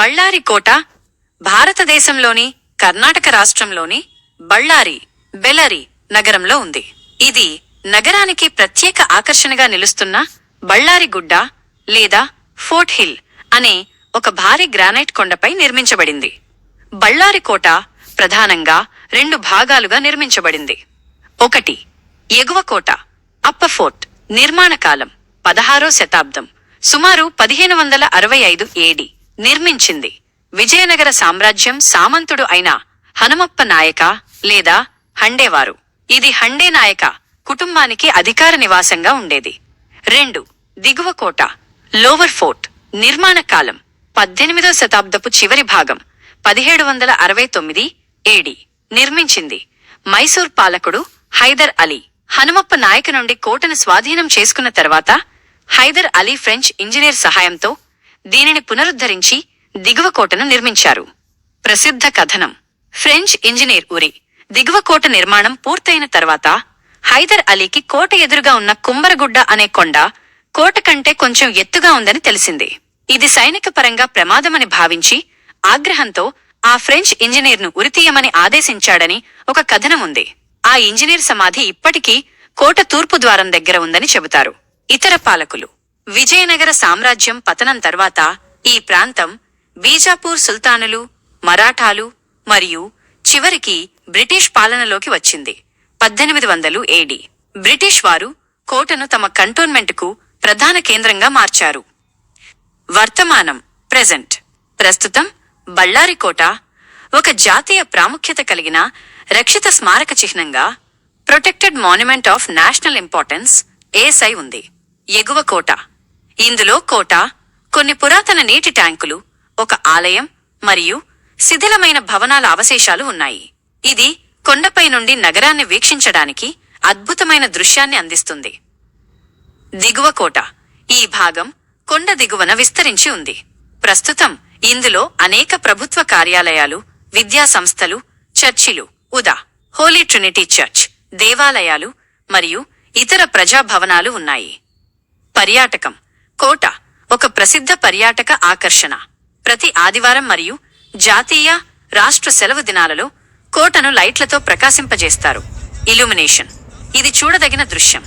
బళ్ళారి కోట భారతదేశంలోని కర్ణాటక రాష్ట్రంలోని బళ్ళారి బెల్లరి నగరంలో ఉంది. ఇది నగరానికి ప్రత్యేక ఆకర్షణగా నిలుస్తున్న బళ్ళారి గుడ్డ లేదా ఫోర్ట్ హిల్ అనే ఒక భారీ గ్రానైట్ కొండపై నిర్మించబడింది. బళ్ళారి కోట ప్రధానంగా 2 భాగాలుగా నిర్మించబడింది. 1 ఎగువ కోట అప్పర్ ఫోర్ట్. నిర్మాణ కాలం 16వ శతాబ్దం, సుమారు 1565 ఏడి. నిర్మించింది విజయనగర సామ్రాజ్యం సామంతుడు అయిన హనుమప్ప నాయక లేదా హండేవారు. ఇది హండే నాయక కుటుంబానికి అధికార నివాసంగా ఉండేది. 2 దిగువ కోట లోవర్ ఫోర్ట్. నిర్మాణ కాలం 18వ శతాబ్దపు చివరి భాగం, 1769 ఏడి. నిర్మించింది మైసూర్ పాలకుడు హైదర్ అలీ. హనుమప్ప నాయక నుండి కోటను స్వాధీనం చేసుకున్న తర్వాత హైదర్ అలీ ఫ్రెంచ్ ఇంజనీర్ సహాయంతో దీనిని పునరుద్ధరించి దిగువ కోటను నిర్మించారు. ప్రసిద్ధ కథనం. ఫ్రెంచ్ ఇంజనీర్ ఉరి దిగువ కోట నిర్మాణం పూర్తయిన తర్వాత హైదర్ అలీకి కోట ఎదురుగా ఉన్న కుంబరగుడ్డ అనే కొండ కోట కంటే కొంచెం ఎత్తుగా ఉందని తెలిసింది. ఇది సైనిక పరంగా ప్రమాదమని భావించి ఆగ్రహంతో ఆ ఫ్రెంచ్ ఇంజనీర్ను ఉరితీయమని ఆదేశించాడని ఒక కథనం ఉంది. ఆ ఇంజనీర్ సమాధి ఇప్పటికీ కోట తూర్పు ద్వారం దగ్గర ఉందని చెబుతారు. ఇతర పాలకులు. విజయనగర సామ్రాజ్యం పతనం తర్వాత ఈ ప్రాంతం బీజాపూర్ సుల్తానులు, మరాఠాలు మరియు చివరికి బ్రిటిష్ పాలనలోకి వచ్చింది. 1800 ఏడి బ్రిటిష్ వారు కోటను తమ కంటోన్మెంట్కు ప్రధాన కేంద్రంగా మార్చారు. వర్తమానం ప్రెజెంట్. ప్రస్తుతం బళ్ళారి కోట ఒక జాతీయ ప్రాముఖ్యత కలిగిన రక్షిత స్మారక చిహ్నంగా protected monument of national importance ASI ఉంది. ఎగువ కోట. ఇందులో కోట, కొన్ని పురాతన నీటి ట్యాంకులు, ఒక ఆలయం మరియు శిథిలమైన భవనాల అవశేషాలు ఉన్నాయి. ఇది కొండపై నుండి నగరాన్ని వీక్షించడానికి అద్భుతమైన దృశ్యాన్ని అందిస్తుంది. దిగువ కోట. ఈ భాగం కొండ దిగువన విస్తరించి ఉంది. ప్రస్తుతం ఇందులో అనేక ప్రభుత్వ కార్యాలయాలు, విద్యా సంస్థలు, చర్చిలు, ఉదా హోలీ ట్రినిటీ చర్చ్, దేవాలయాలు మరియు ఇతర ప్రజా భవనాలు ఉన్నాయి. పర్యాటకం. కోట ఒక ప్రసిద్ధ పర్యాటక ఆకర్షణ. ప్రతి ఆదివారం మరియు జాతీయ, రాష్ట్ర సెలవు దినాలలో కోటను లైట్లతో ప్రకాశింపజేస్తారు. ఇల్యూమినేషన్. ఇది చూడదగిన దృశ్యం.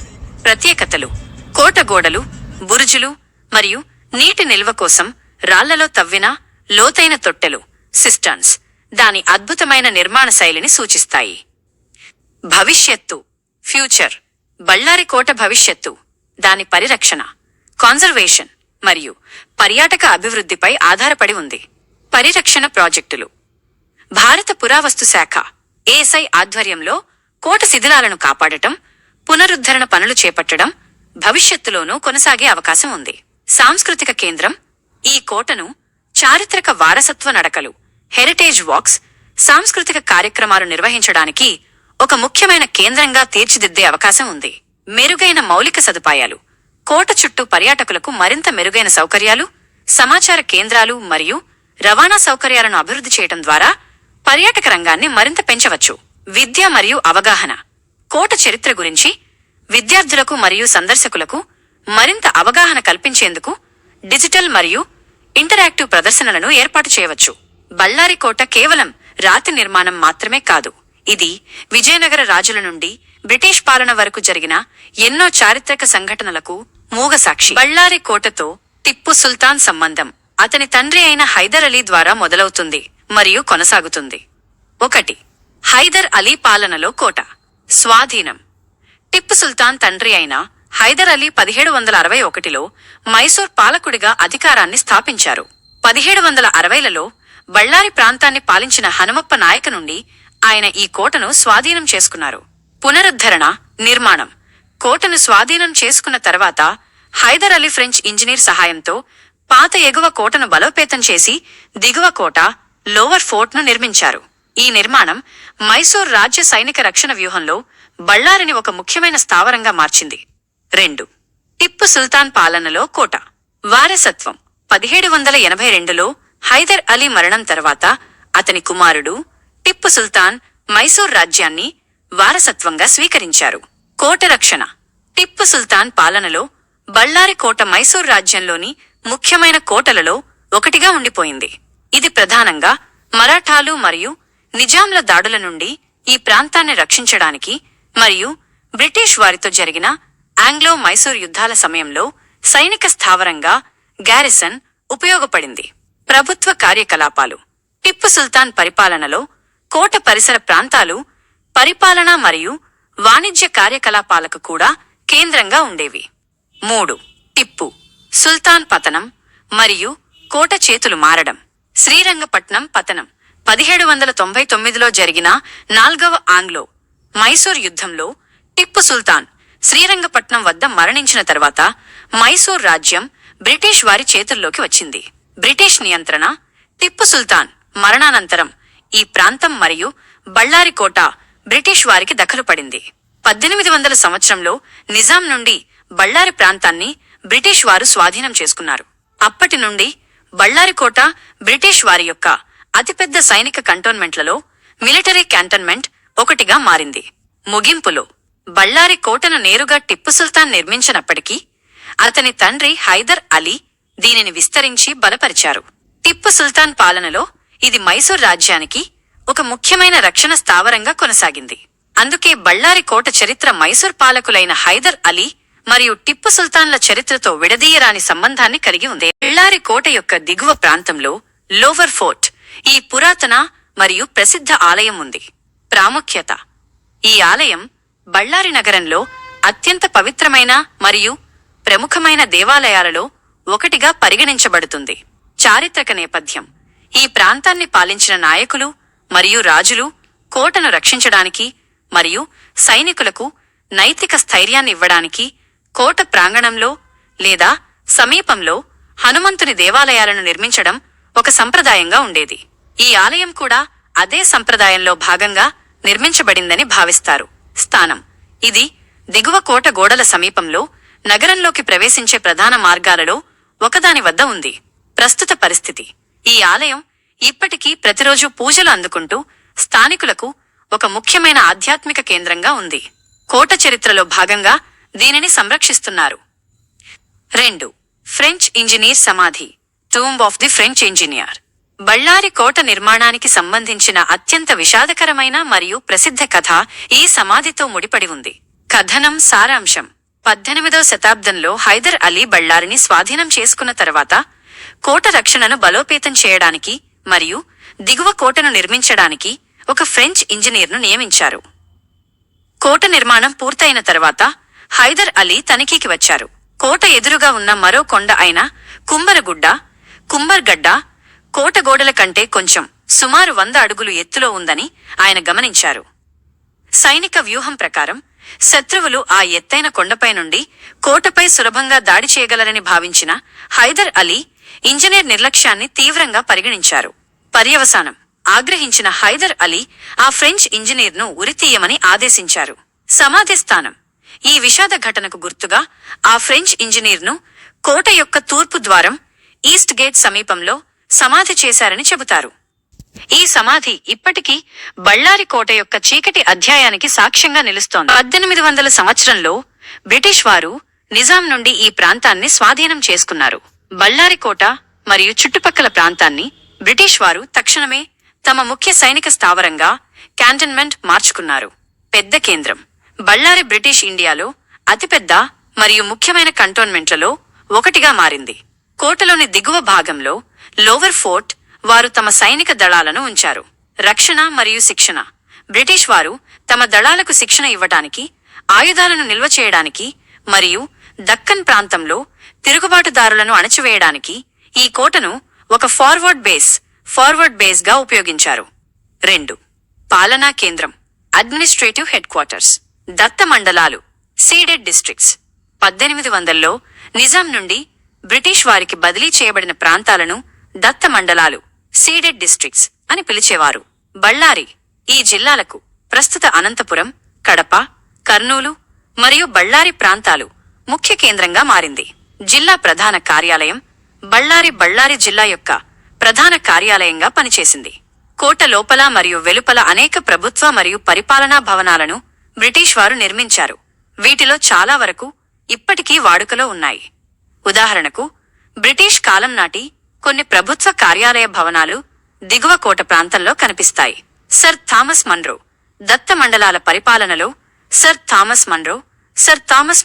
ప్రత్యేకతలు. కోట గోడలు, బురుజులు మరియు నీటి నిల్వ కోసం రాళ్లలో తవ్విన లోతైన తొట్టెలు, సిస్టర్న్స్, దాని అద్భుతమైన నిర్మాణ శైలిని సూచిస్తాయి. భవిష్యత్తు ఫ్యూచర్. బళ్ళారి కోట భవిష్యత్తు, దాని పరిరక్షణ, కాన్జర్వేషన్ మరియు పర్యాటక అభివృద్ధిపై ఆధారపడి ఉంది. పరిరక్షణ ప్రాజెక్టులు. భారత పురావస్తు శాఖ ఏఎస్ఐ ఆధ్వర్యంలో కోట శిథిలాలను కాపాడటం, పునరుద్ధరణ పనులు చేపట్టడం భవిష్యత్తులోనూ కొనసాగే అవకాశం ఉంది. సాంస్కృతిక కేంద్రం. ఈ కోటను చారిత్రక వారసత్వ నడకలు, హెరిటేజ్ వాక్స్, సాంస్కృతిక కార్యక్రమాలు నిర్వహించడానికి ఒక ముఖ్యమైన కేంద్రంగా తీర్చిదిద్దే అవకాశం ఉంది. మెరుగైన మౌలిక సదుపాయాలు. కోట చుట్టూ పర్యాటకులకు మరింత మెరుగైన సౌకర్యాలు, సమాచార కేంద్రాలు మరియు రవాణా సౌకర్యాలను అభివృద్ధి చేయడం ద్వారా పర్యాటక రంగాన్ని మరింత పెంచవచ్చు. విద్య మరియు అవగాహన. కోట చరిత్ర గురించి విద్యార్థులకు మరియు సందర్శకులకు మరింత అవగాహన కల్పించేందుకు డిజిటల్ మరియు ఇంటరాక్టివ్ ప్రదర్శనలను ఏర్పాటు చేయవచ్చు. బళ్ళారి కోట కేవలం రాతి నిర్మాణం మాత్రమే కాదు, ఇది విజయనగర రాజుల నుండి బ్రిటిష్ పాలన వరకు జరిగిన ఎన్నో చారిత్రక సంఘటనలకు మూగసాక్షి. బళ్ళారి కోటతో టిప్పు సుల్తాన్ సంబంధం అతని తండ్రి అయిన హైదర్ అలీ ద్వారా మొదలవుతుంది మరియు కొనసాగుతుంది. 1 హైదర్ అలీ పాలనలో కోట. స్వాధీనం. టిప్పు సుల్తాన్ తండ్రి అయిన హైదర్ అలీ 1761లో మైసూర్ పాలకుడిగా అధికారాన్ని స్థాపించారు. 1760లలో బళ్ళారి ప్రాంతాన్ని పాలించిన హనుమప్ప నాయక నుండి ఆయన ఈ కోటను స్వాధీనం చేసుకున్నారు. పునరుద్ధరణ, నిర్మాణం. కోటను స్వాధీనం చేసుకున్న తర్వాత హైదర్ అలీ ఫ్రెంచ్ ఇంజనీర్ సహాయంతో పాత ఎగువ కోటను బలోపేతం చేసి దిగువ కోట, లోవర్ ఫోర్ట్ ను నిర్మించారు. ఈ నిర్మాణం మైసూర్ రాజ్య సైనిక రక్షణ వ్యూహంలో బళ్ళారిని ఒక ముఖ్యమైన స్థావరంగా మార్చింది. 2 టిప్పు సుల్తాన్ పాలనలో కోట. వారసత్వం. 1782లో హైదర్ అలీ మరణం తర్వాత అతని కుమారుడు టిప్పు సుల్తాన్ మైసూర్ రాజ్యాన్ని వారసత్వంగా స్వీకరించారు. కోట రక్షణ. టిప్పు సుల్తాన్ పాలనలో బళ్ళారి కోట మైసూర్ రాజ్యంలోని ముఖ్యమైన కోటలలో ఒకటిగా ఉండిపోయింది. ఇది ప్రధానంగా మరాఠాలు మరియు నిజాంల దాడుల నుండి ఈ ప్రాంతాన్ని రక్షించడానికి మరియు బ్రిటిష్ వారితో జరిగిన ఆంగ్లో మైసూర్ యుద్ధాల సమయంలో సైనిక స్థావరంగా గ్యారిసన్ ఉపయోగపడింది. ప్రభుత్వ కార్యకలాపాలు. టిప్పు సుల్తాన్ పరిపాలనలో కోట పరిసర ప్రాంతాలు పరిపాలన మరియు వాణిజ్య కార్యకలాపాలకు కూడా కేంద్రంగా ఉండేవి. 3. టిప్పు సుల్తాన్ పతనం మరియు కోట చేతులు మారడం. శ్రీరంగపట్నం పతనం. 1799లో జరిగిన 4వ ఆంగ్లో మైసూర్ యుద్ధంలో టిప్పు సుల్తాన్ శ్రీరంగపట్నం వద్ద మరణించిన తర్వాత మైసూర్ రాజ్యం బ్రిటిష్ వారి చేతుల్లోకి వచ్చింది. బ్రిటిష్ నియంత్రణ. టిప్పు సుల్తాన్ మరణానంతరం ఈ ప్రాంతం మరియు బళ్ళారి కోట బ్రిటిష్ వారికి దఖలు పడింది. 1800 సంవత్సరంలో నిజాం నుండి బళ్ళారి ప్రాంతాన్ని బ్రిటిష్ వారు స్వాధీనం చేసుకున్నారు. అప్పటి నుండి బళ్ళారి కోట బ్రిటిష్ వారి యొక్క అతిపెద్ద సైనిక కంటోన్మెంట్లలో మిలిటరీ క్యాంటన్మెంట్ ఒకటిగా మారింది. ముగింపులో బళ్ళారి కోటను నేరుగా టిప్పు సుల్తాన్ నిర్మించినప్పటికీ అతని తండ్రి హైదర్ అలీ దీనిని విస్తరించి బలపరిచారు. టిప్పు సుల్తాన్ పాలనలో ఇది మైసూర్ రాజ్యానికి ఒక ముఖ్యమైన రక్షణ స్థావరంగా కొనసాగింది. అందుకే బళ్ళారి కోట చరిత్ర మైసూర్ పాలకులైన హైదర్ అలీ మరియు టిప్పు సుల్తాన్ల చరిత్రతో విడదీయరాని సంబంధాన్ని కలిగి ఉంది. బళ్ళారి కోట యొక్క దిగువ ప్రాంతంలో లోవర్ ఫోర్ట్ ఈ పురాతన మరియు ప్రసిద్ధ ఆలయం ఉంది. ప్రాముఖ్యత. ఈ ఆలయం బళ్ళారి నగరంలో అత్యంత పవిత్రమైన మరియు ప్రముఖమైన దేవాలయాలలో ఒకటిగా పరిగణించబడుతుంది. చారిత్రక నేపథ్యం. ఈ ప్రాంతాన్ని పాలించిన నాయకులు మరియు రాజులు కోటను రక్షించడానికి మరియు సైనికులకు నైతిక స్థైర్యాన్ని ఇవ్వడానికి కోట ప్రాంగణంలో లేదా సమీపంలో హనుమంతుని దేవాలయాలను నిర్మించడం ఒక సంప్రదాయంగా ఉండేది. ఈ ఆలయం కూడా అదే సంప్రదాయంలో భాగంగా నిర్మించబడిందని భావిస్తారు. స్థానం. ఇది దిగువ కోట గోడల సమీపంలో నగరంలోకి ప్రవేశించే ప్రధాన మార్గాలలో ఒకదాని వద్ద ఉంది. ప్రస్తుత పరిస్థితి. ఈ ఆలయం ఇప్పటికీ ప్రతిరోజు పూజలు అందుకుంటూ స్థానికులకు ఒక ముఖ్యమైన ఆధ్యాత్మిక కేంద్రంగా ఉంది. కోట చరిత్రలో భాగంగా దీనిని సంరక్షిస్తున్నారు. 2. ఫ్రెంచ్ ఇంజనీర్ సమాధి. Tomb of the French engineer. Ballari కోట నిర్మాణానికి సంబంధించిన అత్యంత విషాదకరమైన మరియు ప్రసిద్ధ కథ ఈ సమాధితో ముడిపడి ఉంది. కథనం సారాంశం. 18వ శతాబ్దంలో హైదర్ అలీ బళ్ళారిని స్వాధీనం చేసుకున్న తర్వాత కోట రక్షణను బలోపేతం చేయడానికి మరియు దిగువ కోటను నిర్మించడానికి ఒక ఫ్రెంచ్ ఇంజనీర్ను నియమించారు. కోట నిర్మాణం పూర్తయిన తర్వాత హైదర్ అలీ తనిఖీకి వచ్చారు. కోట ఎదురుగా ఉన్న మరో కొండ అయిన కుంబర్గడ్డ కోట గోడల కంటే కొంచెం సుమారు 100 అడుగులు ఎత్తులో ఉందని ఆయన గమనించారు. సైనిక వ్యూహం ప్రకారం శత్రువులు ఆ ఎత్తైన కొండపై నుండి కోటపై సులభంగా దాడి చేయగలరని భావించిన హైదర్ అలీ ఇంజనీర్ నిర్లక్ష్యాన్ని తీవ్రంగా పరిగణించారు. పర్యవసానం. ఆగ్రహించిన హైదర్ అలీ ఆ ఫ్రెంచ్ ఇంజనీర్ను ఉరితీయమని ఆదేశించారు. సమాధి స్థానం. ఈ విషాద ఘటనకు గుర్తుగా ఆ ఫ్రెంచ్ ఇంజనీర్ను కోట యొక్క తూర్పు ద్వారం ఈస్ట్ గేట్ సమీపంలో సమాధి చేశారని చెబుతారు. ఈ సమాధి ఇప్పటికీ బళ్ళారి కోట యొక్క చీకటి అధ్యాయానికి సాక్ష్యంగా నిలుస్తోంది. 1800 సంవత్సరంలో బ్రిటిష్ వారు నిజాం నుండి ఈ ప్రాంతాన్ని స్వాధీనం చేసుకున్నారు. బళ్ళారి కోట మరియు చుట్టుపక్కల ప్రాంతాన్ని బ్రిటిష్ వారు తక్షణమే తమ ముఖ్య సైనిక స్థావరంగా క్యాంటన్మెంట్ మార్చుకున్నారు. పెద్ద కేంద్రం. బళ్ళారి బ్రిటిష్ ఇండియాలో అతిపెద్ద మరియు ముఖ్యమైన కంటోన్మెంట్లలో ఒకటిగా మారింది. కోటలోని దిగువ భాగంలో లోవర్ ఫోర్ట్ వారు తమ సైనిక దళాలను ఉంచారు. రక్షణ మరియు శిక్షణ. బ్రిటిష్ వారు తమ దళాలకు శిక్షణ ఇవ్వడానికి, ఆయుధాలను నిల్వ చేయడానికి మరియు దక్కన్ ప్రాంతంలో తిరుగుబాటుదారులను అణచివేయడానికి ఈ కోటను ఒక ఫార్వర్డ్ బేస్ గా ఉపయోగించారు. 2. పాలనా కేంద్రం. Administrative head quarters. దత్త మండలాలు. Ceded districts. 1800లో నిజాం నుండి బ్రిటిష్ వారికి బదిలీ చేయబడిన ప్రాంతాలను దత్త మండలాలు సీడెడ్ డిస్ట్రిక్ట్స్ అని పిలిచేవారు. బళ్ళారి ఈ జిల్లాలకు ప్రస్తుత అనంతపురం, కడప, కర్నూలు మరియు బళ్ళారి ప్రాంతాలు ముఖ్య కేంద్రంగా మారింది. జిల్లా ప్రధాన కార్యాలయం బళ్ళారి జిల్లా యొక్క ప్రధాన కార్యాలయంగా పనిచేసింది. కోట లోపల మరియు వెలుపల అనేక ప్రభుత్వ మరియు పరిపాలనా భవనాలను బ్రిటిష్ వారు నిర్మించారు. వీటిలో చాలా వరకు ఇప్పటికీ వాడుకలో ఉన్నాయి. ఉదాహరణకు బ్రిటిష్ కాలం నాటి కొన్ని ప్రభుత్వ కార్యాలయ భవనాలు దిగువ కోట ప్రాంతంలో కనిపిస్తాయి. సర్ థామస్ మన్రో దత్త మండలాల పరిపాలనలో సర్ థామస్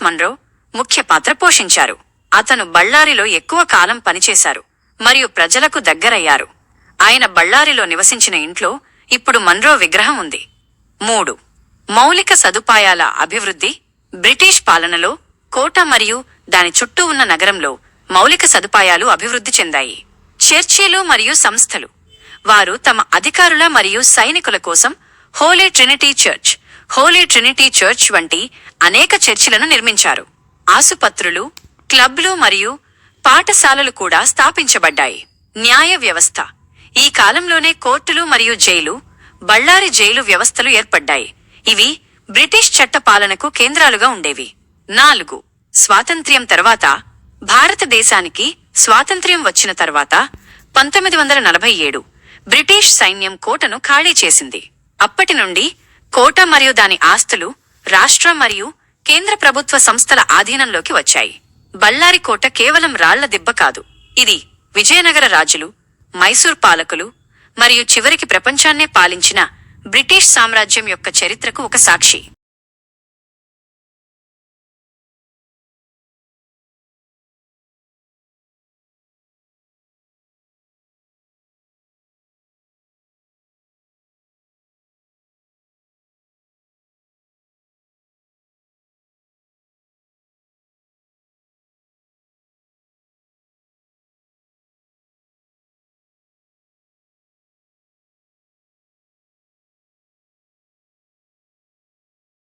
మన్రో ముఖ్య పాత్ర పోషించారు. అతను బళ్ళారిలో ఎక్కువ కాలం పనిచేశారు మరియు ప్రజలకు దగ్గరయ్యారు. ఆయన బళ్ళారిలో నివసించిన ఇంట్లో ఇప్పుడు మన్రో విగ్రహం ఉంది. 3. మౌలిక సదుపాయాల అభివృద్ధి. బ్రిటిష్ పాలనలో కోట మరియు దాని చుట్టూ ఉన్న నగరంలో మౌలిక సదుపాయాలు అభివృద్ధి చెందాయి. చర్చిలు మరియు సంస్థలు. వారు తమ అధికారుల మరియు సైనికుల కోసం హోలీ ట్రినిటీ చర్చ్ వంటి అనేక చర్చిలను నిర్మించారు. ఆసుపత్రులు, క్లబ్లు మరియు పాఠశాలలు కూడా స్థాపించబడ్డాయి. న్యాయ వ్యవస్థ. ఈ కాలంలోనే కోర్టులు మరియు బళ్ళారి జైలు వ్యవస్థలు ఏర్పడ్డాయి. ఇవి బ్రిటిష్ చట్ట పాలనకు కేంద్రాలుగా ఉండేవి. 4. స్వాతంత్ర్యం తర్వాత. భారతదేశానికి స్వాతంత్ర్యం వచ్చిన తర్వాత 1947 బ్రిటిష్ సైన్యం కోటను ఖాళీ చేసింది. అప్పటి నుండి కోట మరియు దాని ఆస్తులు రాష్ట్ర మరియు కేంద్ర ప్రభుత్వ సంస్థల ఆధీనంలోకి వచ్చాయి. బళ్ళారి కోట కేవలం రాళ్ల దిబ్బ కాదు. ఇది విజయనగర రాజులు, మైసూర్ పాలకులు మరియు చివరికి ప్రపంచాన్నే పాలించిన బ్రిటిష్ సామ్రాజ్యం యొక్క చరిత్రకు ఒక సాక్షి.